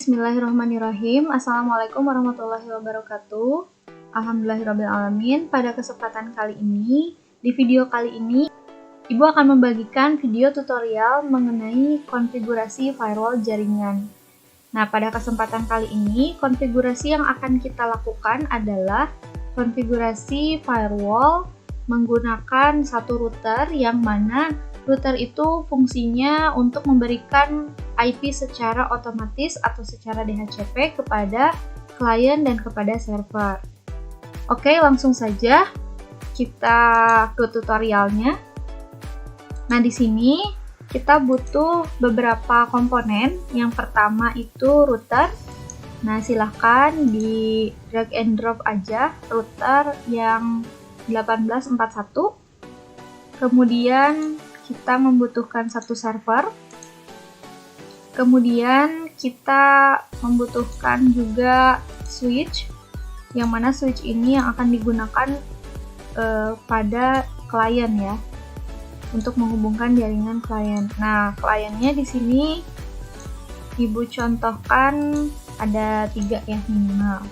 Bismillahirrahmanirrahim. Assalamualaikum warahmatullahi wabarakatuh. Alhamdulillahirrahmanirrahim. Pada kesempatan kali ini, di video kali ini, Ibu akan membagikan video tutorial mengenai konfigurasi firewall jaringan. Nah, pada kesempatan kali ini, konfigurasi yang akan kita lakukan adalah konfigurasi firewall menggunakan satu router yang mana router itu fungsinya untuk memberikan IP secara otomatis atau secara DHCP kepada klien dan kepada server. Oke, langsung saja kita ke tutorialnya. Nah, di sini kita butuh beberapa komponen. Yang pertama itu router. Nah, silahkan di drag and drop aja router yang 1841. Kemudian kita membutuhkan satu server. Kemudian kita membutuhkan juga switch, yang mana switch ini yang akan digunakan pada klien ya, untuk menghubungkan jaringan klien. Nah, kliennya di sini Ibu contohkan ada 3 ya minimal,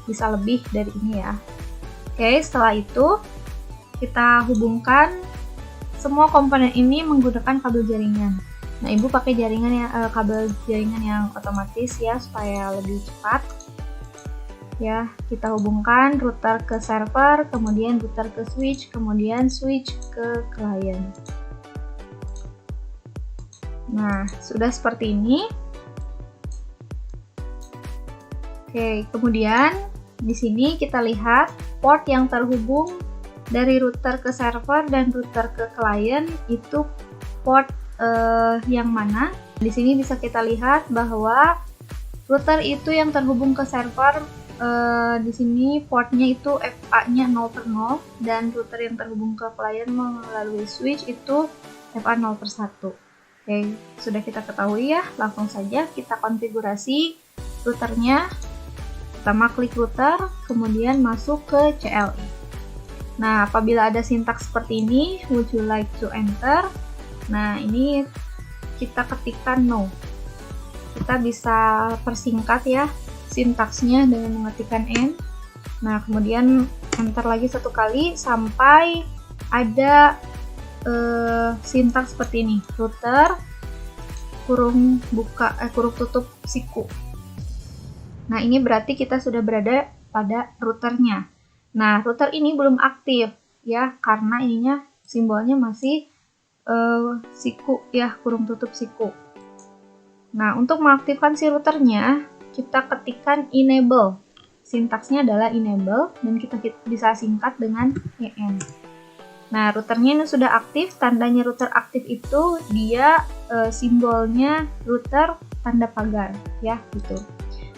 bisa lebih dari ini ya. Oke, setelah itu kita hubungkan semua komponen ini menggunakan kabel jaringan. Nah, Ibu pakai kabel jaringan yang otomatis ya, supaya lebih cepat. Ya, kita hubungkan router ke server, kemudian router ke switch, kemudian switch ke klien. Nah, sudah seperti ini. Oke, kemudian di sini kita lihat port yang terhubung dari router ke server dan router ke klien itu port yang mana. Di sini bisa kita lihat bahwa router itu yang terhubung ke server di sini portnya itu FA-nya 0/0, dan router yang terhubung ke klien melalui switch itu FA 0/1. Oke, sudah kita ketahui ya. Langsung saja kita konfigurasi routernya. Pertama klik router, kemudian masuk ke CLI. Nah, apabila ada sintaks seperti ini, would you like to enter? Nah, ini kita ketikkan no. Kita bisa persingkat ya sintaksnya dengan mengetikkan n. Nah, kemudian enter lagi satu kali sampai ada sintaks seperti ini. Router kurung tutup siku. Nah, ini berarti kita sudah berada pada routernya. Nah, router ini belum aktif ya, karena ininya simbolnya masih siku ya, kurung tutup siku. Nah, untuk mengaktifkan si routernya, kita ketikkan enable. Sintaksnya adalah enable, dan kita bisa singkat dengan en. Nah, routernya ini sudah aktif. Tandanya router aktif itu dia simbolnya router tanda pagar ya, gitu.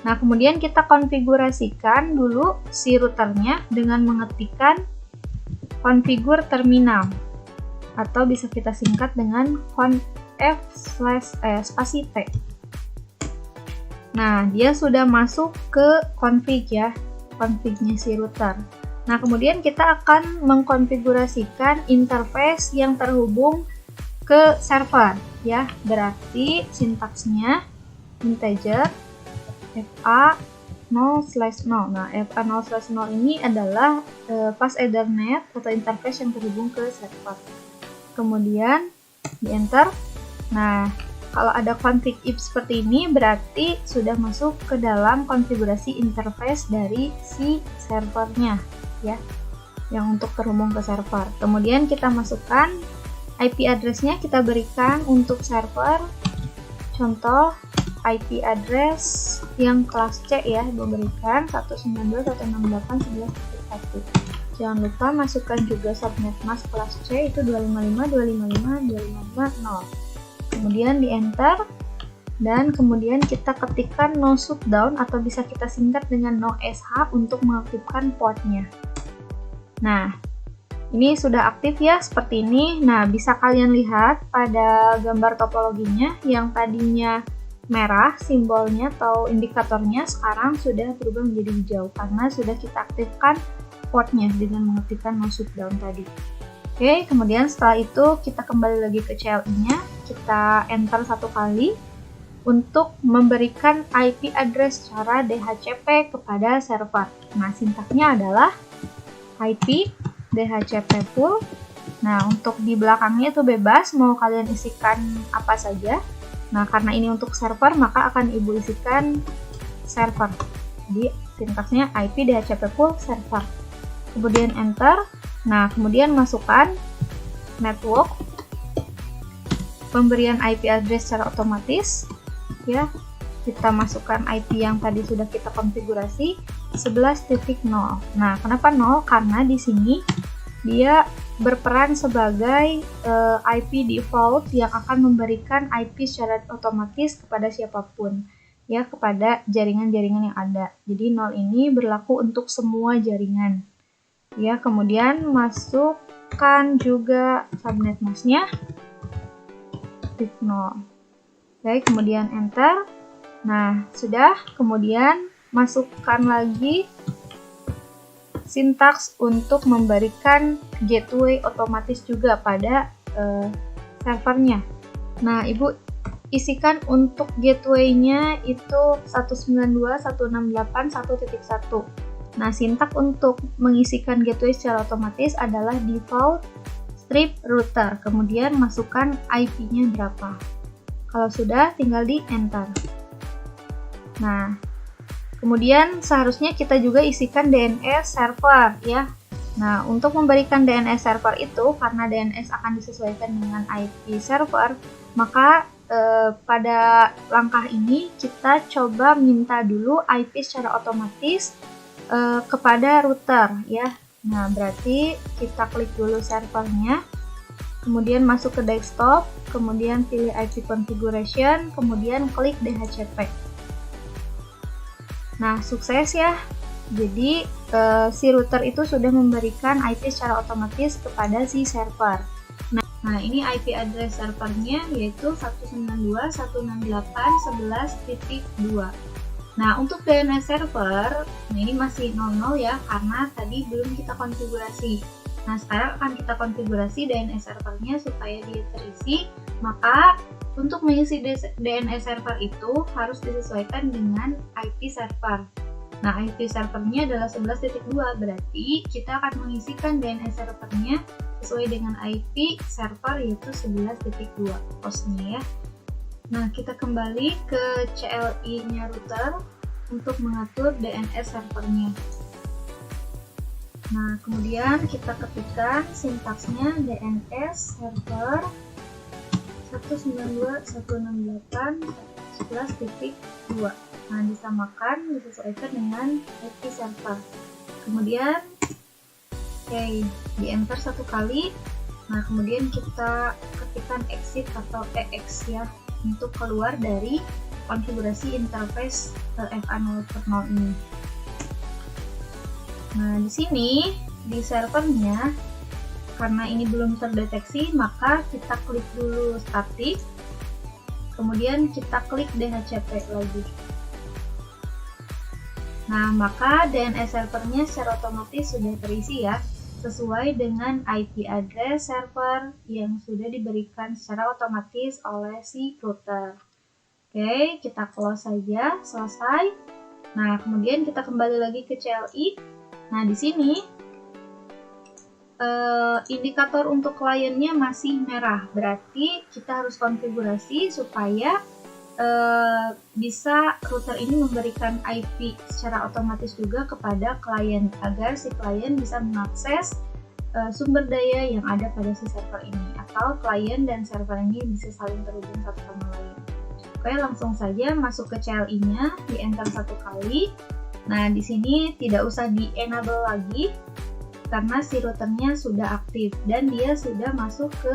Nah, kemudian kita konfigurasikan dulu si routernya dengan mengetikkan configure terminal, atau bisa kita singkat dengan conf/spasi t. Nah, dia sudah masuk ke config ya, confignya si router. Nah, kemudian kita akan mengkonfigurasikan interface yang terhubung ke server ya. Berarti sintaksnya integer FA 0/0. Nah, FA 0/0 ini adalah fast Ethernet atau interface yang terhubung ke server. Kemudian di enter. Nah, kalau ada config if seperti ini berarti sudah masuk ke dalam konfigurasi interface dari si servernya ya, yang untuk terhubung ke server. Kemudian kita masukkan IP address-nya, kita berikan untuk server. Contoh IP address yang kelas C ya, berikan 192.168.11.1. Jangan lupa masukkan juga subnet mask kelas C itu 255.255.255.0. Kemudian di enter, dan kemudian kita ketikkan no shutdown atau bisa kita singkat dengan no sh untuk mengaktifkan portnya. Nah, ini sudah aktif ya, seperti ini. Nah, bisa kalian lihat pada gambar topologinya yang tadinya merah simbolnya atau indikatornya, sekarang sudah berubah menjadi hijau karena sudah kita aktifkan portnya dengan mengetikkan no shutdown tadi. Oke, kemudian setelah itu kita kembali lagi ke CLI-nya, kita enter satu kali. untuk memberikan IP address secara DHCP kepada server. Nah, sintaknya adalah IP DHCP pool. Nah, untuk di belakangnya itu bebas, mau kalian isikan apa saja. Nah, karena ini untuk server, maka akan Ibu isikan server. Jadi, sintaksnya IP DHCP pool server. Kemudian enter. Nah, kemudian masukkan network, pemberian IP address secara otomatis. Ya, kita masukkan IP yang tadi sudah kita konfigurasi 11.0. Nah, kenapa 0? Karena di sini dia berperan sebagai IP default yang akan memberikan IP secara otomatis kepada siapapun, ya, kepada jaringan-jaringan yang ada. Jadi 0 ini berlaku untuk semua jaringan. Ya, kemudian masukkan juga subnet mask-nya 0. Oke, kemudian enter. Nah, sudah. Kemudian masukkan lagi sintaks untuk memberikan gateway otomatis juga pada servernya. Nah, Ibu isikan untuk gateway-nya itu 192.168.1.1. Nah, sintak untuk mengisikan gateway secara otomatis adalah default strip router. Kemudian masukkan IP-nya berapa. Kalau sudah, tinggal di enter. Nah, kemudian seharusnya kita juga isikan DNS server, ya. Nah, untuk memberikan DNS server itu, karena DNS akan disesuaikan dengan IP server, maka pada langkah ini kita coba minta dulu IP secara otomatis kepada router, ya. Nah, berarti kita klik dulu servernya. Kemudian masuk ke desktop, kemudian pilih IP configuration, kemudian klik DHCP. Nah, sukses ya. Jadi, si router itu sudah memberikan IP secara otomatis kepada si server. Nah, ini IP address servernya yaitu 192.168.11.2. Nah, untuk DNS server, ini masih 00 ya, karena tadi belum kita konfigurasi. Nah, sekarang akan kita konfigurasi DNS servernya supaya dia terisi. Maka, untuk mengisi DNS server itu harus disesuaikan dengan IP server. Nah, IP servernya adalah 11.2, berarti kita akan mengisikan DNS servernya sesuai dengan IP server yaitu 11.2 hostnya, ya. Nah, kita kembali ke CLI-nya router untuk mengatur DNS servernya. Nah, kemudian kita ketikkan sintaksnya DNS server 192.168.11.2. Nah, disamakan, disesuaikan dengan IP server. Kemudian, di enter satu kali. Nah, kemudian kita ketikkan exit atau EX ya, untuk keluar dari konfigurasi interface FA0.0 ini. Nah, di sini di servernya, karena ini belum terdeteksi, maka kita klik dulu static, kemudian kita klik DHCP lagi. Nah, maka DNS servernya secara otomatis sudah terisi ya, sesuai dengan IP address server yang sudah diberikan secara otomatis oleh si router. Oke, kita close saja, selesai. Nah, kemudian kita kembali lagi ke CLI. Nah, di sini indikator untuk kliennya masih merah, berarti kita harus konfigurasi supaya bisa router ini memberikan IP secara otomatis juga kepada klien, agar si klien bisa mengakses sumber daya yang ada pada si server ini, atau klien dan server ini bisa saling terhubung satu sama lain. Oke, langsung saja masuk ke CLI-nya, di enter satu kali. Nah, di sini tidak usah di-enable lagi karena si routernya sudah aktif dan dia sudah masuk ke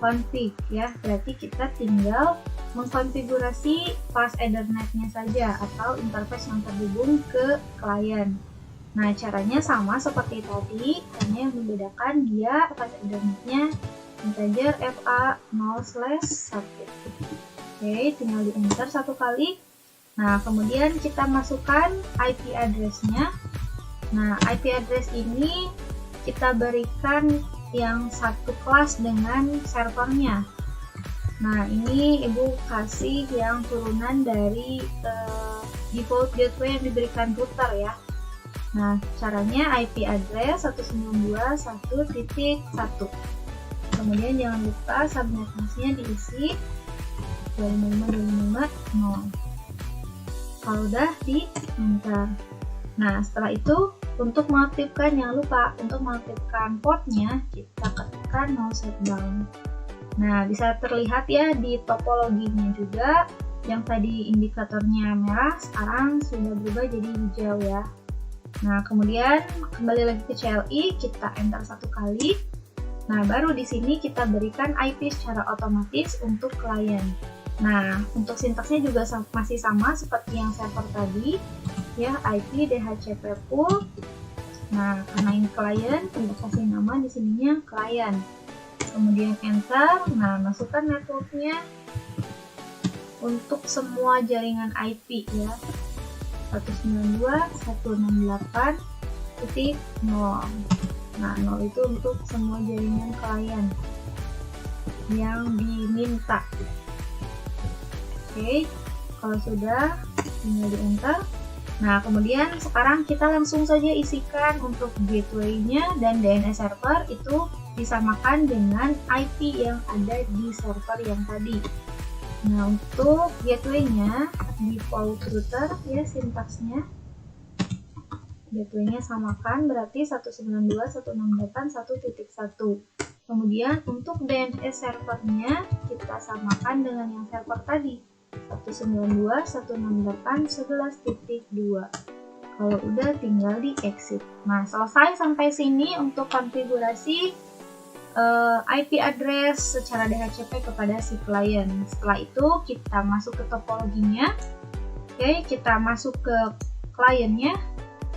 config ya. Berarti kita tinggal mengkonfigurasi fast Ethernet-nya saja atau interface yang terhubung ke klien. Nah, caranya sama seperti tadi, hanya yang membedakan dia fast Ethernet-nya integer FA0/1. Oke, tinggal di enter satu kali. Nah, kemudian kita masukkan IP address-nya. Nah, IP address ini kita berikan yang satu kelas dengan servernya. Nah, ini Ibu kasih yang turunan dari default gateway yang diberikan router ya. Nah, caranya IP address 192.1.1. Kemudian jangan lupa subnet masknya diisi 255.255.0. Kalau udah di enter. Nah, setelah itu untuk mengaktifkan, jangan lupa untuk mengaktifkan portnya kita ketikkan no shutdown. Nah, bisa terlihat ya di topologinya juga, yang tadi indikatornya merah sekarang sudah berubah jadi hijau ya. Nah, kemudian kembali lagi ke CLI, kita enter satu kali. Nah, baru di sini kita berikan IP secara otomatis untuk klien. Nah, untuk sintaksnya juga masih sama seperti yang server tadi ya, IP DHCP pool. Nah, karena ini klien, kita kasih nama di sininya klien. Kemudian enter. Nah, masukkan networknya untuk semua jaringan IP ya, 192.168.0. Nah, 0 itu untuk semua jaringan klien yang diminta. Oke, kalau sudah tinggal di enter. Nah, kemudian sekarang kita langsung saja isikan untuk gateway-nya dan DNS server itu disamakan dengan IP yang ada di server yang tadi. Nah, untuk gateway-nya default router ya, sintaksnya gateway-nya samakan berarti 192.168.1.1. Kemudian untuk DNS servernya kita samakan dengan yang server tadi 192.168.11.2. Kalau udah tinggal di exit. Nah, selesai sampai sini untuk konfigurasi IP address secara DHCP kepada si klien. Setelah itu kita masuk ke topologinya. Oke, kita masuk ke kliennya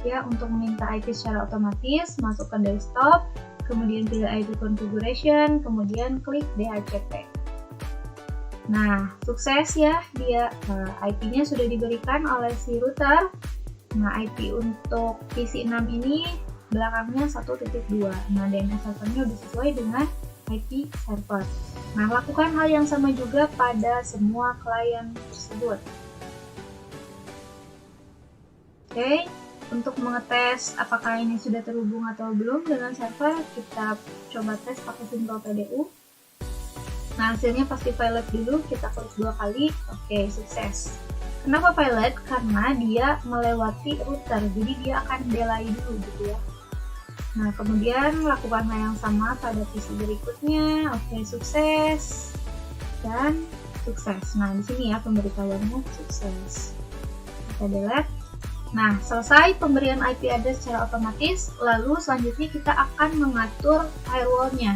ya, untuk meminta IP secara otomatis, masuk ke desktop, kemudian pilih IP configuration, kemudian klik DHCP. Nah, sukses ya dia. IP-nya sudah diberikan oleh si router. Nah, IP untuk PC6 ini belakangnya 1.2. Nah, DNS servernya sudah sesuai dengan IP server. Nah, lakukan hal yang sama juga pada semua klien tersebut. Oke, untuk mengetes apakah ini sudah terhubung atau belum dengan server, kita coba tes pakai Simple PDU. Nah, hasilnya pasti pilot dulu, kita klik 2 kali. Oke, sukses. Kenapa pilot? Karena dia melewati router, jadi dia akan delay dulu gitu ya. Nah, kemudian lakukan hal yang sama pada PC berikutnya. Oke, sukses. Dan sukses. Nah, di sini ya pemberitahuannya sukses. Kita delete. Nah, selesai pemberian IP address secara otomatis, lalu selanjutnya kita akan mengatur firewall-nya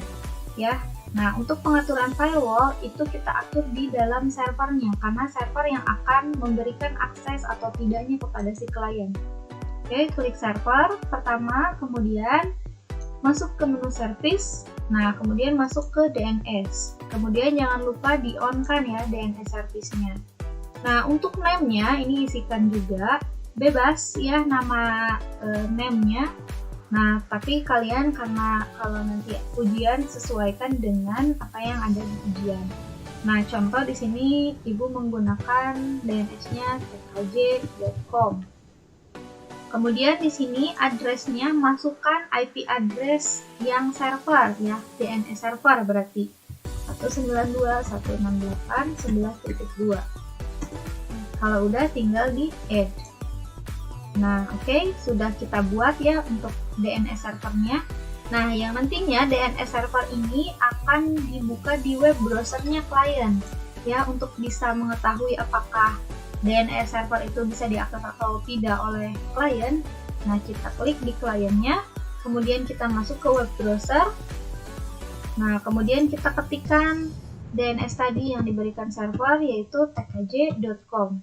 ya. Nah, untuk pengaturan firewall itu kita atur di dalam servernya, karena server yang akan memberikan akses atau tidaknya kepada si klien. Oke, klik server pertama, kemudian masuk ke menu service. Nah, kemudian masuk ke DNS. Kemudian jangan lupa di-on-kan ya DNS service-nya. Nah, untuk name-nya ini isikan juga bebas ya nama name-nya. Nah, tapi kalian karena kalau nanti ujian sesuaikan dengan apa yang ada di ujian. Nah, contoh di sini Ibu menggunakan DNS-nya tkj.com. Kemudian di sini address-nya masukkan IP address yang server ya, DNS server berarti 192.168.11.2. Kalau udah tinggal di add. Nah, oke, sudah kita buat ya untuk DNS servernya. Nah, yang nantinya DNS server ini akan dibuka di web browsernya klien ya, untuk bisa mengetahui apakah DNS server itu bisa diakses atau tidak oleh klien. Nah, kita klik di kliennya, kemudian kita masuk ke web browser. Nah, kemudian kita ketikkan DNS tadi yang diberikan server, yaitu tkj.com.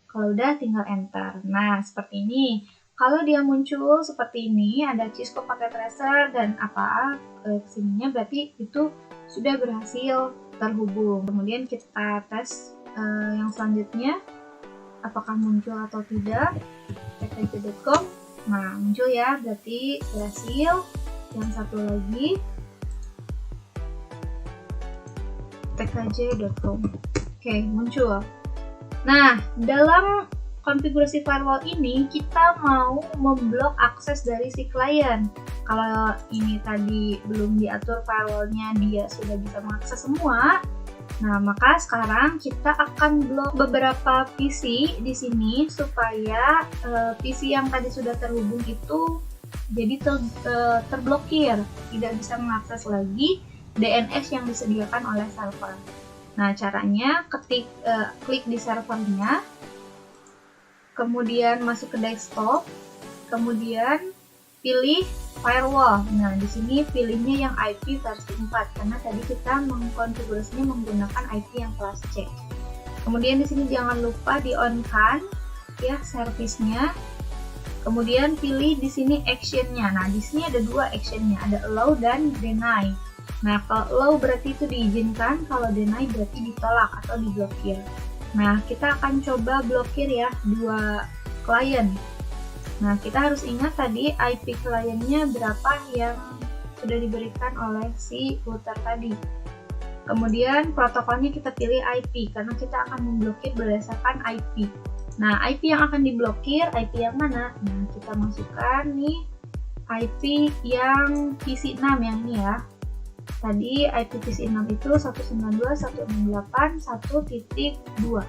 Kalau udah tinggal enter. Nah, seperti ini. Kalau dia muncul seperti ini, ada Cisco Packet Tracer dan kesininya, berarti itu sudah berhasil terhubung. Kemudian kita tes yang selanjutnya, apakah muncul atau tidak tkj.com. Nah, muncul ya, berarti berhasil. Yang satu lagi, tkj.com. Oke, muncul. Nah, dalam konfigurasi firewall ini kita mau memblok akses dari si klien. Kalau ini tadi belum diatur firewallnya, dia sudah bisa mengakses semua. Nah, maka sekarang kita akan blok beberapa PC di sini supaya PC yang tadi sudah terhubung itu jadi terblokir, tidak bisa mengakses lagi DNS yang disediakan oleh server. Nah, caranya klik di servernya, kemudian masuk ke desktop, kemudian pilih firewall. Nah, di sini pilihnya yang IP versi 4 karena tadi kita mengkonfigurasinya menggunakan IP yang kelas C. Kemudian di sini jangan lupa di on-kan ya service-nya. Kemudian pilih di sini action-nya. Nah, di sini ada dua action-nya, ada allow dan deny. Nah, kalau allow berarti itu diizinkan, kalau deny berarti ditolak atau diblokir. Nah, kita akan coba blokir ya dua klien. Nah, kita harus ingat tadi IP kliennya berapa yang sudah diberikan oleh si router tadi. Kemudian protokolnya kita pilih IP karena kita akan memblokir berdasarkan IP. Nah, IP yang akan diblokir, IP yang mana? Nah, kita masukkan nih IP yang PC6 yang ini ya. Tadi IP PC6 itu 192.168.1.2.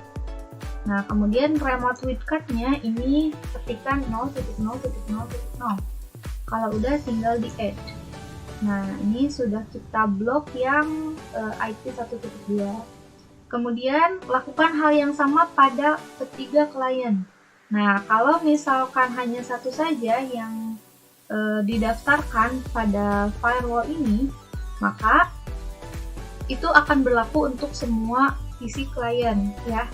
Nah, kemudian remote wildcard-nya ini ketikkan 0.0.0.0. Kalau udah tinggal di add. Nah, ini sudah kita blok yang IP 1.2. Kemudian lakukan hal yang sama pada ketiga klien. Nah, kalau misalkan hanya satu saja yang didaftarkan pada firewall ini, maka itu akan berlaku untuk semua PC klien ya.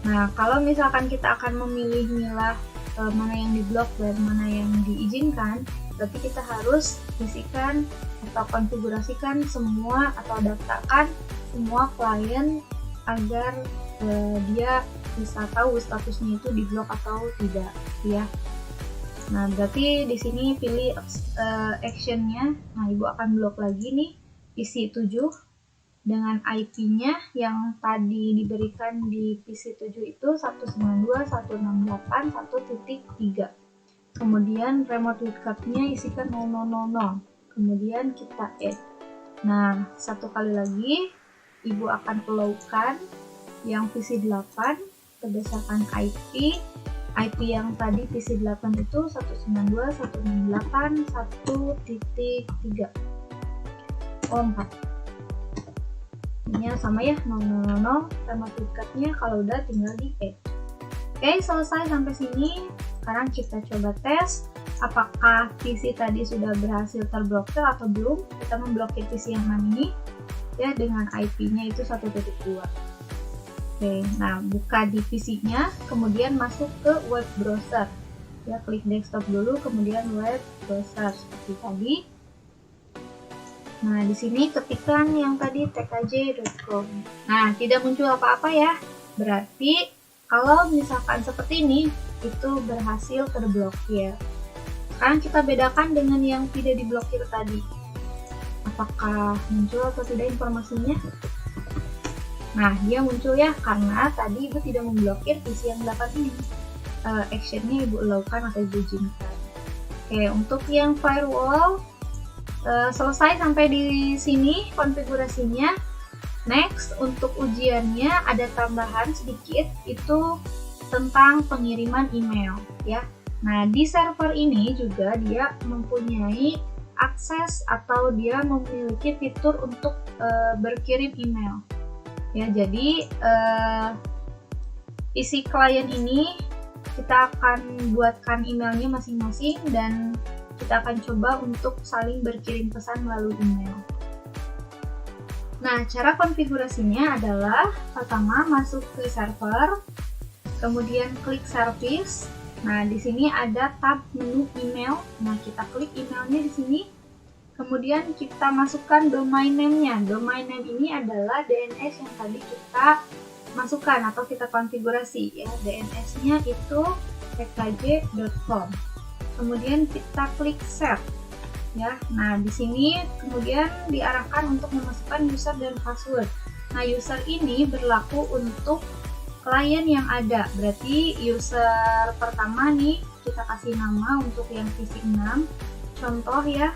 Nah, kalau misalkan kita akan memilih-milah mana yang diblok dan mana yang diizinkan, berarti kita harus isikan atau konfigurasikan semua atau daftarkan semua klien agar dia bisa tahu statusnya itu diblok atau tidak ya. Nah, berarti di sini pilih action-nya. Nah, Ibu akan blok lagi nih PC 7 dengan IP-nya yang tadi diberikan di PC 7 itu 192.168.1.3. Kemudian remote wildcard-nya isikan 0000. Kemudian kita add. Nah, satu kali lagi Ibu akan allow-kan yang PC 8 berdasarkan IP yang tadi PC8 itu 192.168.1.3. Oh, 4. Ini sama ya, 000 remote wildcard-nya. Kalau udah tinggal di add. Oke, selesai sampai sini. Sekarang kita coba tes apakah PC tadi sudah berhasil terblokir atau belum. Kita memblokir PC yang mana ini ya dengan IP-nya itu 1.2. Oke, nah buka di PC-nya, kemudian masuk ke web browser. Ya, klik desktop dulu, kemudian web browser seperti tadi. Nah, di sini ketikkan yang tadi tkj.com. Nah, tidak muncul apa-apa ya. Berarti kalau misalkan seperti ini, itu berhasil terblokir. Sekarang kita bedakan dengan yang tidak diblokir tadi. Apakah muncul atau tidak informasinya? Nah, dia muncul ya, karena tadi Ibu tidak memblokir PC yang 8 ini. Action-nya Ibu allow-kan atau Ibu izinkan. Oke, untuk yang firewall, selesai sampai di sini konfigurasinya. Next, untuk ujiannya ada tambahan sedikit, itu tentang pengiriman email ya. Nah, di server ini juga dia mempunyai akses atau dia memiliki fitur untuk berkirim email. Ya, jadi isi klien ini kita akan buatkan emailnya masing-masing dan kita akan coba untuk saling berkirim pesan melalui email. Nah, cara konfigurasinya adalah pertama masuk ke server, kemudian klik service. Nah, di sini ada tab menu email. Nah, kita klik emailnya di sini. Kemudian kita masukkan domain name-nya. Domain name ini adalah DNS yang tadi kita masukkan atau kita konfigurasi ya. DNS-nya itu tkj.com. Kemudian kita klik save. Ya. Nah, di sini kemudian diarahkan untuk memasukkan user dan password. Nah, user ini berlaku untuk klien yang ada. Berarti user pertama nih kita kasih nama untuk yang PC 6. Contoh ya,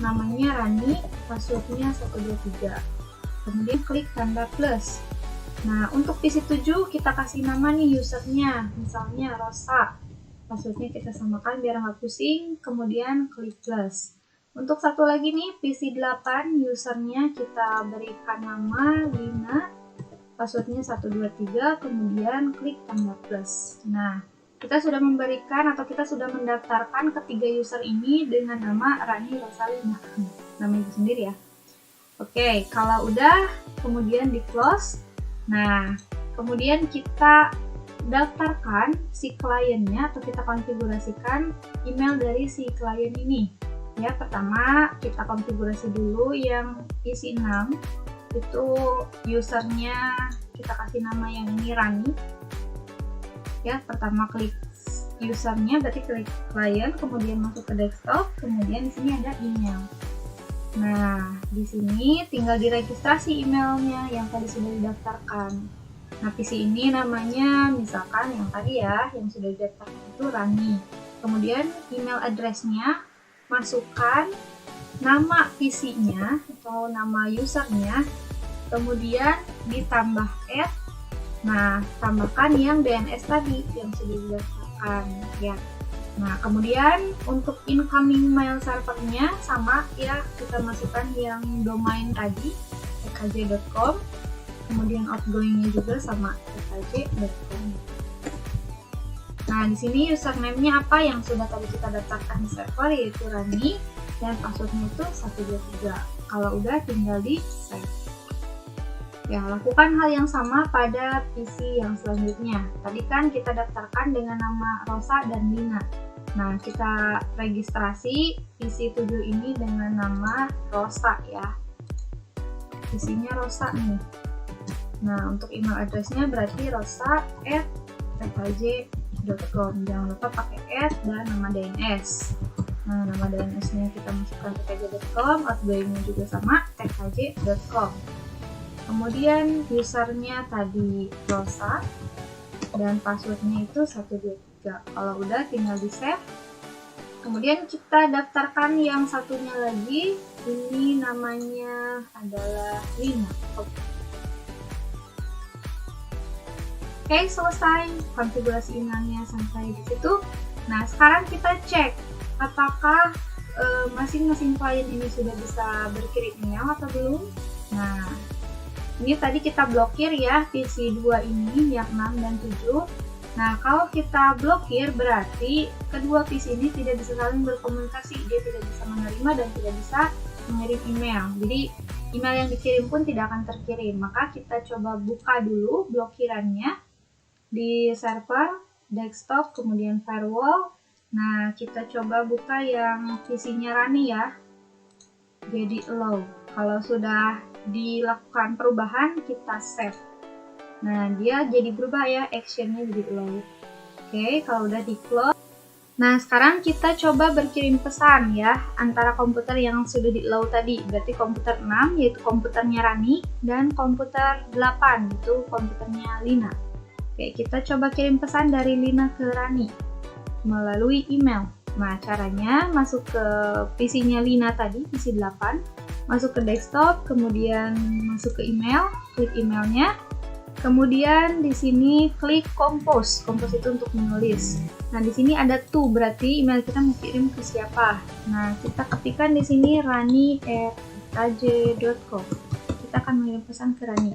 namanya Rani, passwordnya 123. Kemudian klik tanda plus. Nah, untuk PC 7 kita kasih nama nih usernya, misalnya Rosa. Passwordnya kita samakan biar nggak pusing, kemudian klik plus. Untuk satu lagi nih, PC 8 usernya kita berikan nama Lina, passwordnya 123, kemudian klik tanda plus. Nah, kita sudah memberikan atau kita sudah mendaftarkan ketiga user ini dengan nama Rani Rosalina. Nama ibu sendiri ya. Oke, kalau udah, kemudian di close. Nah, kemudian kita daftarkan si kliennya atau kita konfigurasikan email dari si klien ini. Ya, pertama kita konfigurasi dulu yang PC 6. Itu usernya kita kasih nama yang ini Rani. Ya, pertama klik usernya, berarti klik klien, kemudian masuk ke desktop, kemudian di sini ada email. Nah, di sini tinggal diregistrasi emailnya yang tadi sudah didaftarkan. Nah, PC ini namanya misalkan yang tadi ya, yang sudah didaftarkan itu Rani. Kemudian email address-nya, masukkan nama PC-nya atau nama usernya, kemudian ditambah add. Nah, tambahkan yang DNS tadi yang sudah didaftarkan ya. Nah, kemudian untuk incoming mail servernya sama ya, kita masukkan yang domain tadi tkj.com, kemudian outgoingnya juga sama tkj.com. Nah, di sini username-nya apa yang sudah tadi kita daftarkan di server, yaitu Rani, dan passwordnya itu 123. Kalau udah tinggal di save. Ya, lakukan hal yang sama pada PC yang selanjutnya. Tadi kan kita daftarkan dengan nama Rosa dan Lina. Nah, kita registrasi PC 7 ini dengan nama Rosa ya. PC-nya Rosa nih. Nah, untuk email address-nya berarti rosa@tkj.com. Jangan lupa pakai add dan nama DNS. Nah, nama DNS-nya kita masukkan tkj.com, outgoing-nya juga sama tkj.com. Kemudian usernya tadi Rosa dan passwordnya itu 123. Kalau udah tinggal di save. Kemudian kita daftarkan yang satunya lagi. Ini namanya adalah Lina. Oke, selesai konfigurasi emailnya sampai di situ. Nah, sekarang kita cek apakah masing-masing klien ini sudah bisa berkirim email atau belum. Nah, ini tadi kita blokir ya PC 2 ini yang 6 dan 7. Nah, kalau kita blokir berarti kedua PC ini tidak bisa saling berkomunikasi. Dia tidak bisa menerima dan tidak bisa mengirim email. Jadi email yang dikirim pun tidak akan terkirim. Maka kita coba buka dulu blokirannya di server, desktop, kemudian firewall. Nah, kita coba buka yang PC-nya Rani ya. Jadi allow. Kalau sudah dilakukan perubahan, kita save. Nah, dia jadi berubah ya, actionnya jadi allow. Oke, kalau udah di close. Nah, sekarang kita coba berkirim pesan ya antara komputer yang sudah di allow tadi. Berarti komputer 6 yaitu komputernya Rani dan komputer 8 itu komputernya Lina. Oke, kita coba kirim pesan dari Lina ke Rani melalui email. Nah, caranya masuk ke PC-nya Lina tadi, PC 8, masuk ke desktop, kemudian masuk ke email, klik emailnya, kemudian di sini klik compose. Compose itu untuk menulis. Nah, di sini ada to, berarti email kita mau kirim ke siapa. Nah, kita ketikkan di sini rani@tkj.com. Kita akan mengirim pesan ke Rani.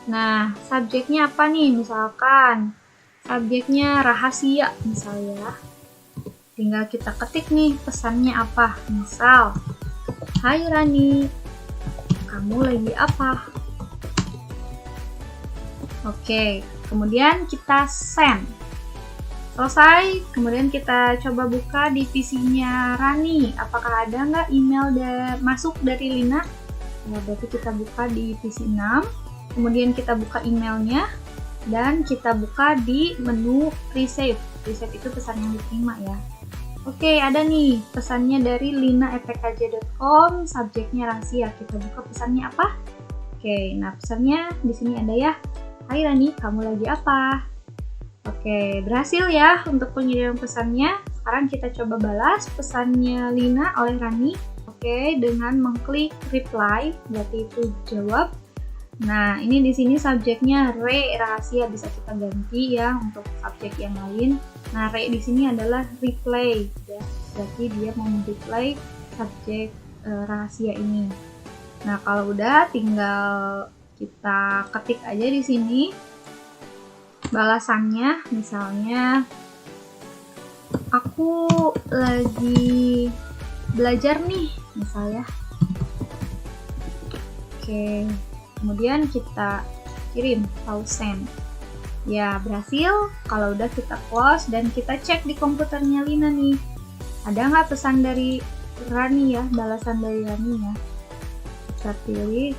Nah, subjeknya apa nih? Misalkan subjeknya rahasia misalnya. Tinggal kita ketik nih pesannya apa. Misal, hai Rani, kamu lagi apa? Oke, kemudian kita send. Selesai, kemudian kita coba buka di PC-nya Rani. Apakah ada nggak email masuk dari Lina? Ya, berarti kita buka di PC 6. Kemudian kita buka emailnya. Dan kita buka di menu receive. Receive itu pesan yang diterima ya. Oke, ada nih pesannya dari lina@tkj.com, subjeknya rahasia. Kita buka pesannya apa? Oke, nah pesannya di sini ada ya. Hai Rani, kamu lagi apa? Oke, berhasil ya untuk pengiriman pesannya. Sekarang kita coba balas pesannya Lina oleh Rani. Oke, dengan mengklik reply, berarti itu jawab. Nah, ini di sini subjeknya re rahasia, bisa kita ganti ya untuk subjek yang lain. Nah, re di sini adalah reply ya. Berarti dia mau reply subjek rahasia ini. Nah, kalau udah tinggal kita ketik aja di sini balasannya, misalnya aku lagi belajar nih, misalnya. Oke, kemudian kita kirim atau send. Ya, berhasil. Kalau udah kita close dan kita cek di komputernya Lina nih. Ada nggak pesan dari Rani ya, balasan dari Rani ya. Kita pilih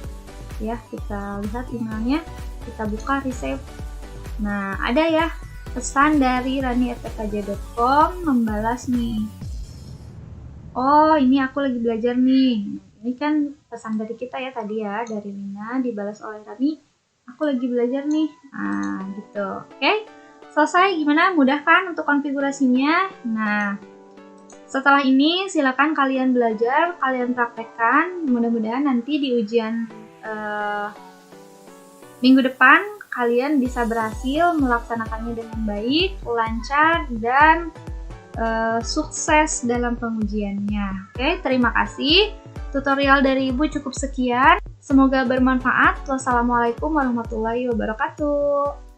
ya, kita lihat emailnya, kita buka receive. Nah, ada ya pesan dari rani@tkj.com membalas nih. Oh, ini aku lagi belajar nih. Ini kan pesan dari kita ya tadi ya, dari Lina dibalas oleh Rani. Aku lagi belajar nih. Nah, gitu. Oke. Selesai, gimana? Mudah kan untuk konfigurasinya? Nah, setelah ini silakan kalian belajar, kalian praktekkan. Mudah-mudahan nanti di ujian minggu depan kalian bisa berhasil melaksanakannya dengan baik, lancar, dan sukses dalam pengujiannya. Oke, terima kasih. Tutorial dari Ibu cukup sekian. Semoga bermanfaat. Wassalamualaikum warahmatullahi wabarakatuh.